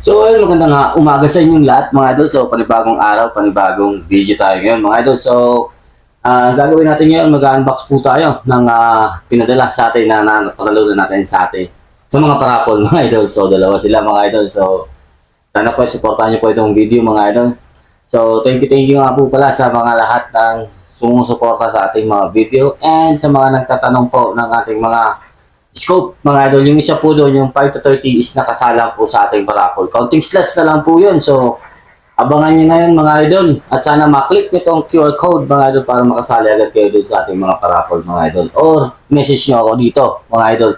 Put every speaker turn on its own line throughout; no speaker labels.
So, ayun, magandang umaga sa inyong lahat mga idol. So, panibagong araw, panibagong video tayo ngayon mga idol. So, gagawin natin ngayon, mag-unbox po tayo ng pinadala sa atin na napakalunan natin sa atin sa mga parapol mga idol. So, dalawa sila mga idol. So, sana po supportahan niyo po itong video mga idol. So, thank you nga po pala sa mga lahat ng sumusuporta sa ating mga video and sa mga nagtatanong po ng ating mga scope mga idol. Yung isa po doon, yung 5 to 30 is nakasalang po sa ating parapol. Counting slots na lang po yun. So, abangan nyo na yun mga idol. At sana maklik nyo itong QR code mga idol para makasali agad kayo doon sa ating mga parapol mga idol. Or message nyo ako dito mga idol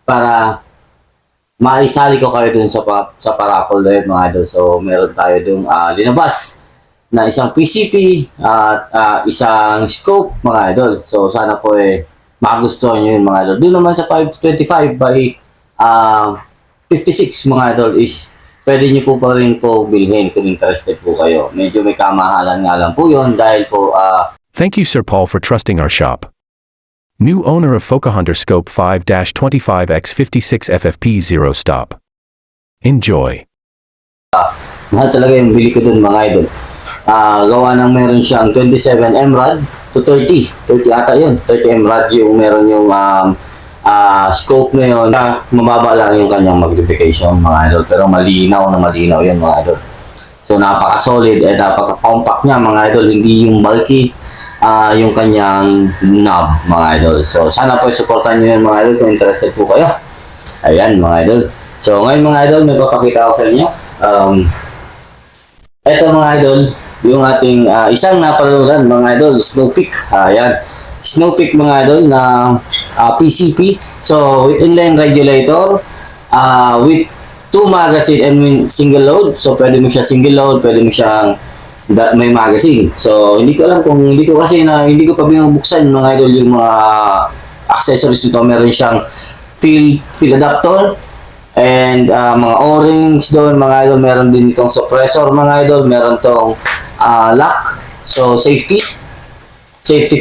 para maisali ko kayo doon sa parapol na yun mga idol. So, meron tayo doon linabas na isang PCP at isang scope mga idol. So, sana po magustuhan nyo yun mga idol. Doon naman sa 525 by 56 mga idol is pwede nyo po pa rin po bilhin kung interested po kayo. Medyo may kamahalan nga lang po yun dahil po
Thank you Sir Paul for trusting our shop. New owner of Focahunter Scope 5-25x56 FFP0 stop. Enjoy.
mahal talaga yung bili ko dun mga idol. Gawa ng meron siyang 27 emerald to 30 ata yun, 30 emerald yung meron yung scope na yun na mababa lang yung kanyang magnification mga idol, pero malinaw yun mga idol. So napaka solid at napaka compact niya mga idol, hindi yung bulky yung kanyang knob mga idol. So sana po supportan nyo yun mga idol kung interested po kayo. Ayan mga idol. So ngayon mga idol, may papakita ako sa inyo. Ito mga idol, yung ating isang napalunan mga idol, Snow Peak. Ayan, Snow Peak mga idol na PCP. So with inline regulator, with 2 magazine and single load. So pwede mo siya single load, pwede mo siyang may magazine. So hindi ko pa binubuksan mga idol yung mga accessories nito. Meron siyang field adapter and mga O-rings doon mga idol. Meron din itong suppressor mga idol. Meron tong lock. So safety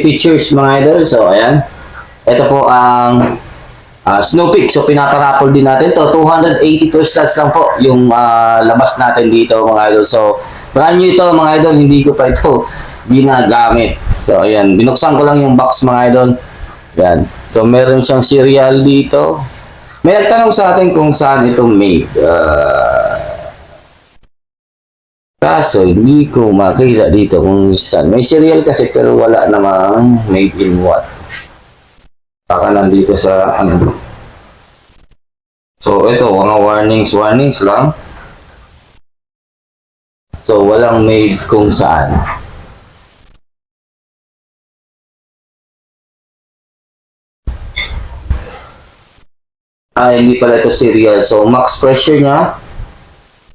features mga idol. So ayan. Ito po ang Snow Peak. So pinaparapol din natin to. 280 per slots lang po yung labas natin dito mga idol. So brand new ito mga idol. Hindi ko pa ito ginagamit. So ayan. Binuksan ko lang yung box mga idol. Ayan. So meron siyang serial dito. May nagtanong sa atin kung saan ito made. Kaso hindi ko makita dito kung saan. May serial kasi pero wala namang made in what. Baka nandito sa ano. So ito, mga warnings lang. So walang made kung saan. Hindi pala ito serial. So max pressure niya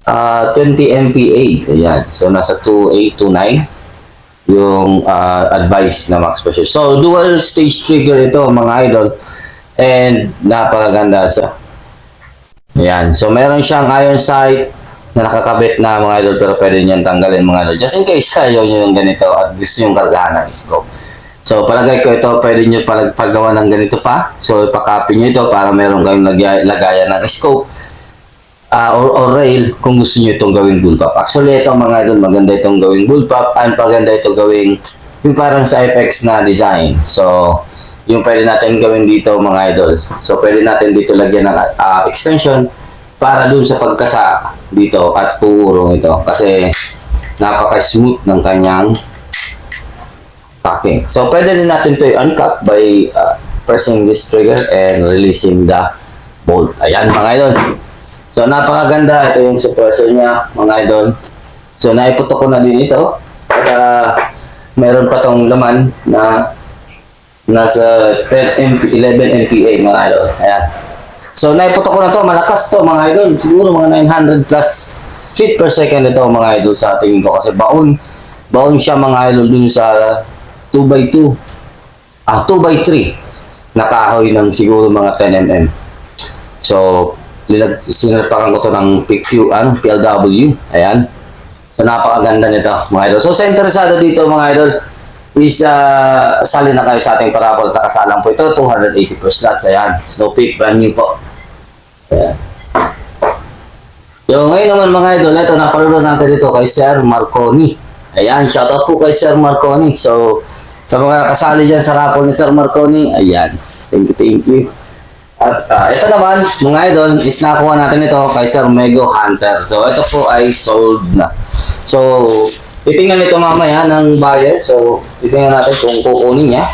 20 MPa. Ayan. So nasa 2829 yung advice na max pressure. So dual stage trigger ito mga idol. And napakaganda sa. Ayan. So meron siyang iron sight na nakakabit na mga idol, pero pwede niyan tanggalin mga idol. Just in case ayaw nyo yung ganito at gusto yung kargahan ng scope. So palagay ko ito, pwede nyo paggawa ng ganito pa. So ipakopy nyo ito para meron kayong lagayan ng scope or rail kung gusto nyo itong gawing bullpup. Actually ito mga idol, maganda itong gawing bullpup and paganda ito gawing yung parang sa FX na design. So yung pwede natin gawin dito mga idol. So pwede natin dito lagyan ng extension para dun sa pagkasa dito at puurong ito. Kasi napaka-smooth ng kanyang packing. So pwede din natin ito i-uncut by pressing this trigger and releasing the bolt. Ayan mga idol. So napakaganda. Ito yung suppressor niya mga idol. So naiputok ko na din ito. At meron pa tong laman na nasa 11 MPa mga idol. Ayan. So naiputok ko na to. Malakas to mga idol. Siguro mga 900 plus feet per second ito mga idol sa tingin ko. Kasi baon siya mga idol dun sa 2x2 2x3 na kahoy ng siguro mga 10mm. So sinarpakan ko to ng PLW. Ayan. So napakaganda nito mga idol. So sa interesado dito mga idol is sali na kayo sa ating parapol. Nakasalang po ito 280 per slots. Ayan. Snow Peak, brand new po. Ayan. Yung ngayon naman mga idol, ito napanood natin dito kay Sir Marconi. Ayan, shoutout po kay Sir Marconi. So, sa mga kasali dyan sa raffle ni Sir Marconi, ayan, thank you, thank you. At ito naman, mga idol, is nakuha natin ito kay Sir Mego Hunter. So, ito po ay sold na. So, titingnan ito mamaya ng buyer. So, titingnan natin kung kukunin niya.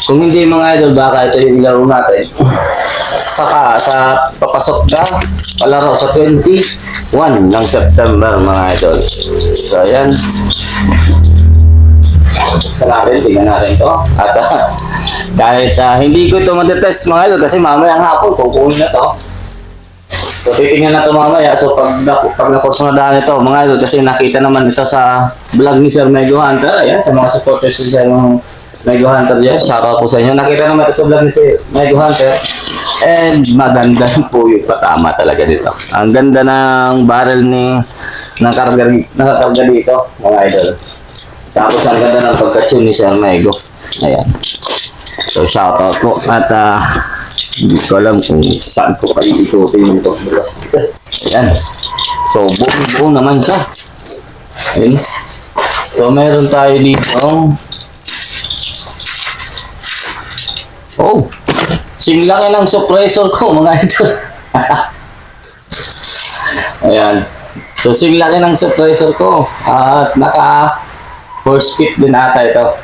Kung hindi mga idol, baka ito yung laro natin. Saka sa papasok na palaro sa 21 ng September mga idol. So ayan. Sa natin, tingnan natin ito. At kahit hindi ko ito matetest mga idol kasi mamaya ang hapon kukunin na ito. So titingnan na ito mamaya. So pag nakursunadahan ito mga idol kasi nakita naman ito sa vlog ni Sir Mego Hunter. Ayan, sa mga supporters ni Sir Mego Hunter dyan. Shoutout po sa inyo. Nakita naman ito sa vlog ni Sir Mego Hunter. And maganda po yung patama talaga dito. Ang ganda ng barrel ni nakakarga dito, mga idol. Tapos ang ganda ng pagka-tune ni Sir Mego. Ayan. So shoutout po. At hindi ko alam kung saan ko kayo ikutin ito. Ayan. So buong naman siya. Ayan. So meron tayo dito. Oh! Singlaki ng suppressor ko, mga idol. Ayan. So, singlaki ng suppressor ko. At naka force fit din ata ito.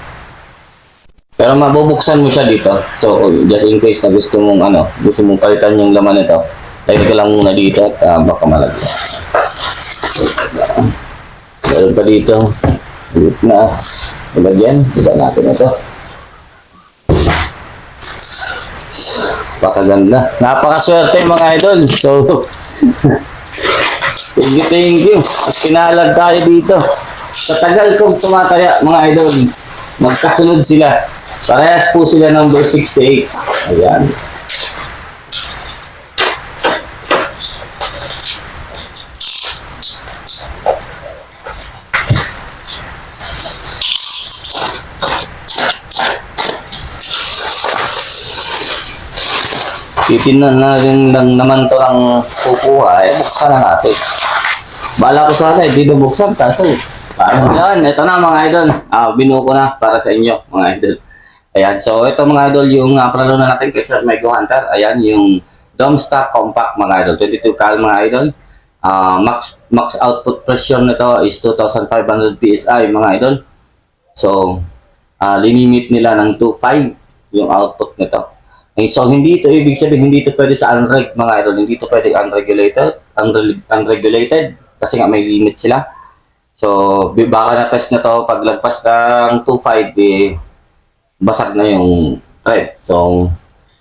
Pero mabubuksan mo siya dito. So, just in case na gusto mong palitan yung laman nito. Lagay ko lang muna dito at baka malagyan. Meron pa dito. Dito na. Malagyan. Iba natin ito. Napakaganda. Napakaswerte mga idol. So, thank you. At pinalag tayo dito. Sa tagal kong tumataya mga idol, magkasunod sila. Parehas po sila number 68. Ayan. Titinan natin lang naman to ang kukuha. Buksan na natin. Bala ko sana, hindi na buksan. Kaso, yan. Ito na mga idol. Binuo ko na para sa inyo mga idol. Ayan. So, ito mga idol yung pralo na natin kay Sir Mego Hunter. Ayan yung Dome Stock Compact mga idol. 22 cal mga idol. Max output pressure nito is 2,500 PSI mga idol. So, linimit nila ng 2.5 yung output nito. So, hindi ito ibig sabihin, hindi ito pwede sa unreg mga idol. Hindi ito pwede unregulated kasi nga may limit sila. So, baka na-test na to pag lagpas ng 2.5 basag na yung thread. So,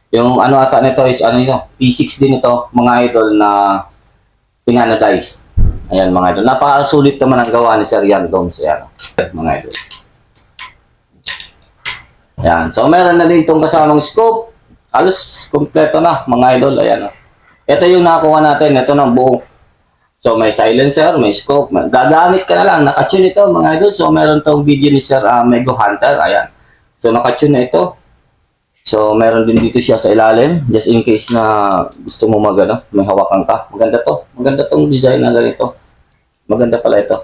yung ata nito is P6 din ito mga idol na pinanodized. Ayan mga idol. Napakasulit naman ang gawa ni Sir Yan Doms. Ayan mga idol. Ayan. So, meron na din itong kasamang scope. Halos kompleto na mga idol. Ayan. Ito yung nakuha natin. Ito ng buo. So may silencer, may scope. Gagamit ka na lang. Nakatune ito mga idol. So meron tong video ni Sir Mego Hunter. Ayan. So nakatune na ito. So meron din dito siya sa ilalim. Just in case na gusto mo may hawakan ka. Maganda to. Maganda tong design na ganito. Maganda pala ito.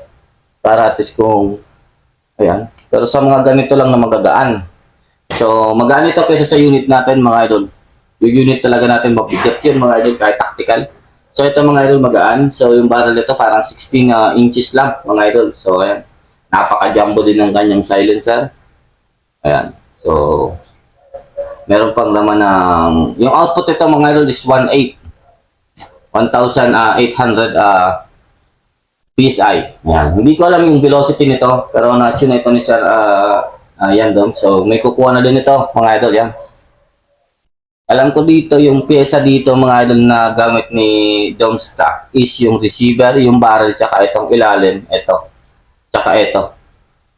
Para at least kung ayan. Pero sa mga ganito lang na magagaan. So, magaan ito kaysa sa unit natin mga idol. Yung unit talaga natin mabigat yun mga idol kahit tactical. So, ito mga idol magaan. So, yung barrel ito parang 16 inches lang mga idol. So, ayan. Napaka-jumbo din ng kanyang silencer. Ayan. So, meron pang laman ng... Yung output ito mga idol is 1.8. 1,800 PSI. Ayan. Hindi ko alam yung velocity nito. Pero na-tune ito ni Sir... Yan Dom. So, may kukuha na din ito, mga idol, yan. Alam ko dito, yung pyesa dito, mga idol, na gamit ni Dome Stock is yung receiver, yung barrel, tsaka itong ilalim, ito. Tsaka ito.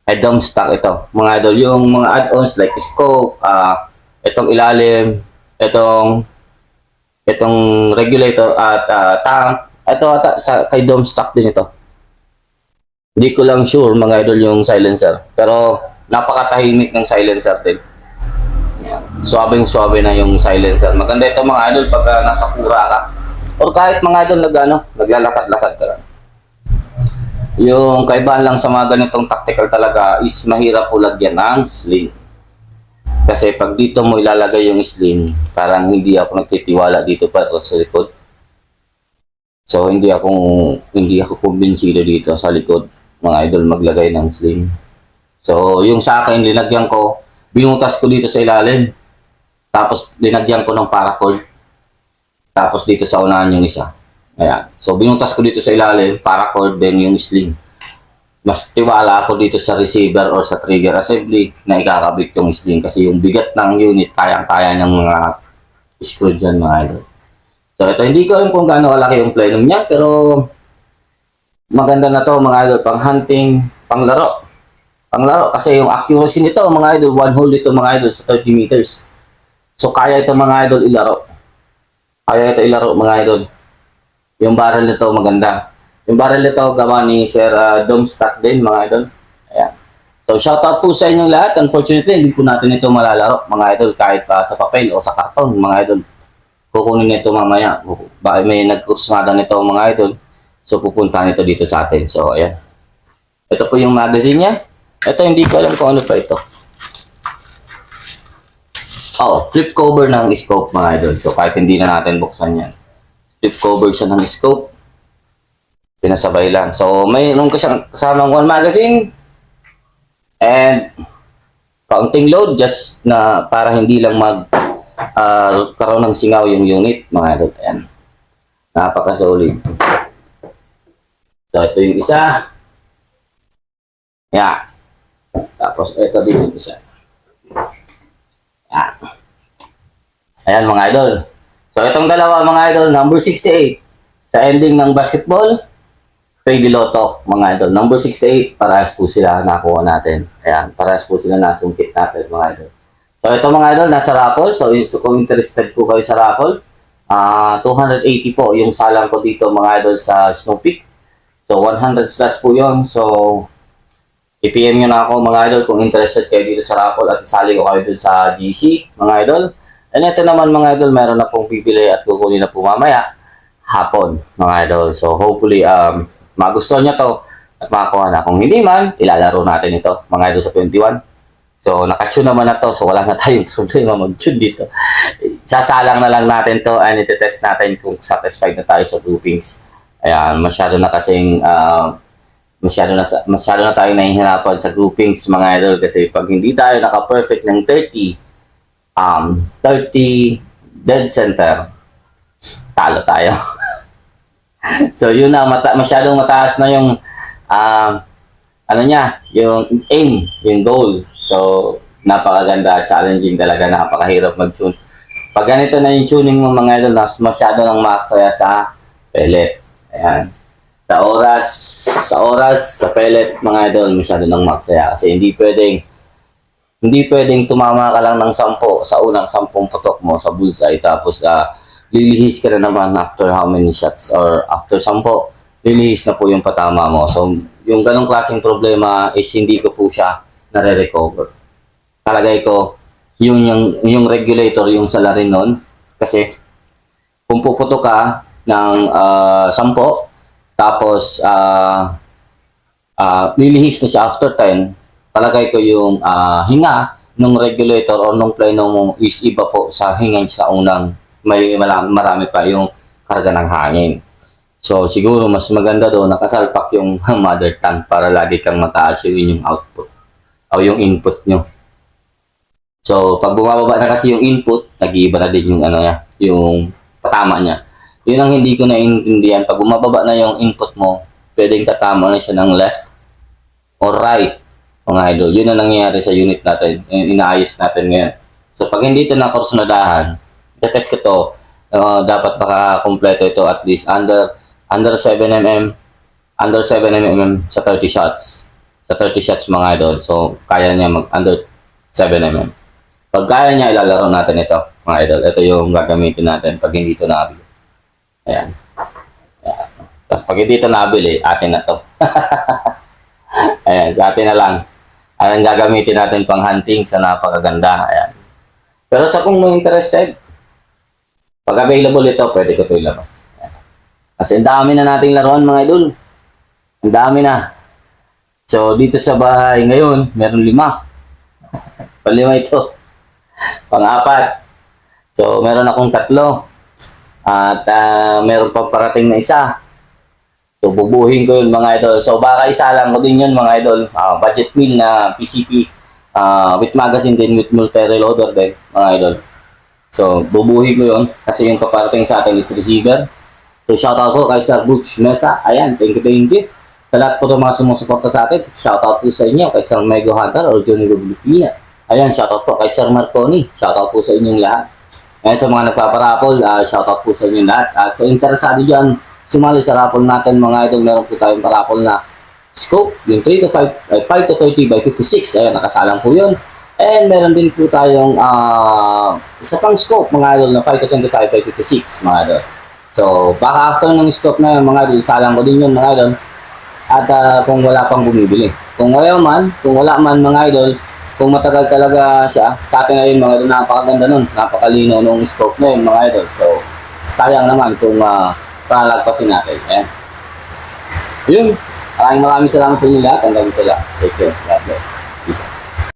Ay, Dome Stock ito. Mga idol, yung mga add-ons like scope, itong ilalim, itong regulator at tank. Ito ata, kay Dome Stock din ito. Hindi ko lang sure, mga idol, yung silencer. Pero, napakatahimik ng silencer din. Suwabing-suwabe na yung silencer. Maganda ito mga idol pag nasa kura ka. Or kahit mga idol naglalakad-lakad ka lang. Yung kaibahan lang sa mga ganitong tactical talaga is mahirap po lagyan ng sling. Kasi pag dito mo ilalagay yung sling, parang hindi ako nagtitiwala dito pa o sa likod. So hindi ako kumbinsido dito sa likod, mga idol, maglagay ng sling. So yung sa akin, linagyan ko, binutas ko dito sa ilalim. Tapos linagyan ko ng paracord. Tapos dito sa unahan yung isa. Ayan. So binutas ko dito sa ilalim, paracord, then yung sling. Mas tiwala ako dito sa receiver or sa trigger assembly na ikakabit yung sling kasi yung bigat ng unit kayang-kaya ng mga screw dyan, mga idol. So ito, hindi ko alam kung gaano kalaki yung plenum niya, pero maganda na to, mga idol, pang hunting, pang laro. Pang laro kasi yung accuracy nito, mga idol, one hole dito, mga idol, sa 30 meters. So kaya ito, mga idol, ilaro. Kaya ito ilaro, mga idol. Yung barrel nito maganda. Yung barrel nito gawa ni Sir Domstock din, mga idol. Ayan. So shoutout po sa inyong lahat. Unfortunately, hindi po natin ito malalaro, mga idol, kahit sa papel o sa karton, mga idol. Kukunin nito mamaya. Baka may nagkursada nito, mga idol. So pupuntahan ito dito sa atin. So ayan. Ito po yung magazine niya. Ito, hindi ko alam kung ano pa ito. Oh, flip cover ng scope, mga idol. So kahit hindi na natin buksan yan. Flip cover siya ng scope. Pinasabay lang. So, mayroon ko siyang kasamang one magazine. And, counting load just na para hindi lang karoon ng singaw yung unit, mga idol. Ayan. Napaka-solid. So, ito yung isa. Ayan. Tapos, ito din yung isa. Ayan. Ayan, mga idol. So, itong dalawa, mga idol, number 68. Sa ending ng basketball, Pwede Lotto, mga idol. Number 68, parehas po sila nakuha natin. Ayan, parehas po sila nasungkit natin, mga idol. So, ito, mga idol, nasa raffle. So, kung interested po kayo sa raffle, 280 po yung salang ko dito, mga idol, sa Snow Peak. So, 100 slots po yun. So, i-PM nyo na ako, mga idol, kung interested kayo dito sa raffle at isali ko kayo dun sa GC, mga idol. And ito naman, mga idol, meron na pong bibili at kukunin na po mamaya hapon, mga idol. So, hopefully, magustuhan nyo to at makakuha na. Kung hindi man, ilalaro natin ito, mga idol, sa 21. So, nakatune naman na to. So, wala na tayong problema mag-tune dito. Sasalang na lang natin to and iti-test natin kung satisfied na tayo sa groupings. Ayan, masyado na kasing masyado na tayong nahihirapan sa groupings, mga idol, kasi pag hindi tayo naka-perfect ng 30 dead center, talo tayo. So yun na, masyadong mataas na yung yung aim, yung goal. So napakaganda, challenging talaga, napakahirap mag-tune. Pag ganito na yung tuning mo, mga idol, masyado nang maksaya sa pellet. Ayan. Sa oras, sa pellet, mga idol, masyado nang maksaya kasi hindi pwedeng tumama ka lang ng 10 sa unang 10 putok mo sa bullseye, tapos lilihis ka na naman after how many shots, or after 10, lilihis na po yung patama mo. So, yung ganong klaseng problema is hindi ko po siya nare-recover. Talagay ko, yung regulator, yung salarin nun, kasi kung puputo ka ng 10, tapos lilihis na siya after 10, palagay ko yung hinga ng regulator or ng pleno mo is iba po sa hinga sa unang marami pa yung karga ng hangin. So, siguro mas maganda doon nakasalpak yung mother tank para lagi kang mataas yung output o yung input nyo. So, pag bumababa na kasi yung input, nag-iiba na din yung yung patama niya. Yun ang hindi ko naiintindihan. Pag bumababa na yung input mo, pwedeng tatama na siya ng left or right, mga idol. Yun ang nangyayari sa unit natin. Inaayos natin ngayon. So, pag hindi ito nakursunadahan, test ko to, dapat makakompleto ito at least under 7mm sa 30 shots. Sa 30 shots, mga idol. So, kaya niya under 7mm. Pag kaya niya, ilalaro natin ito, mga idol. Ito yung gagamitin natin pag hindi ito nabili. Ayan. Ayan. Tapos pag hindi ito nabili, atin na to. Ayan, sa atin na lang. Ayan, gagamitin natin pang hunting sa napakaganda. Ayan. Pero sa kung may interested, pag available ito, pwede ko ito ilabas. Ayan. Kasi ang dami na nating laruan mga idol. Ang dami na. So, dito sa bahay ngayon, meron 5. Palima ito. Pang-apat. So, meron akong 3. At meron pang parating na isa. So, bubuhin ko yun mga idol. So, baka isa lang ko din yun mga idol. Budget meal na PCP. With magazine din, with multi-reloader din mga idol. So, bubuhin ko yun. Kasi yung paparating sa atin is receiver. So, shoutout po kay Sir Butch Mesa. Ayan, thank you. Sa lahat po ng mga sumusuporta sa atin, shoutout po sa inyo kay Sir Mego Hunter o Johnny Rubilipina. Ayan, shoutout po kay Sir Marconi. Shoutout po sa inyong lahat. Ayan, sa mga nagpaparapol, shoutout po sa inyong lahat. At sa interesado dyan, sumali sa raffle natin mga idol, meron po tayong parapol na scope, yung 5 to 30 by 56. Ayan, nakasalang po yun. And meron din po tayong isa pang scope mga idol na 5 to 25 by 56 mga idol. So, baka after ng scope na yun, mga idol, salang ko din yun mga idol. At kung wala pang bumibili. Kung wala man mga idol, kung matagal talaga siya, sa atin na yun mga idol, napakaganda nun. Napakalino nung scope na yun mga idol. So, sayang naman kung palagpasin natin. Ayan. Yun. Maraming salamat sa inyo lahat. Hanggang dito lang. Take care. God bless.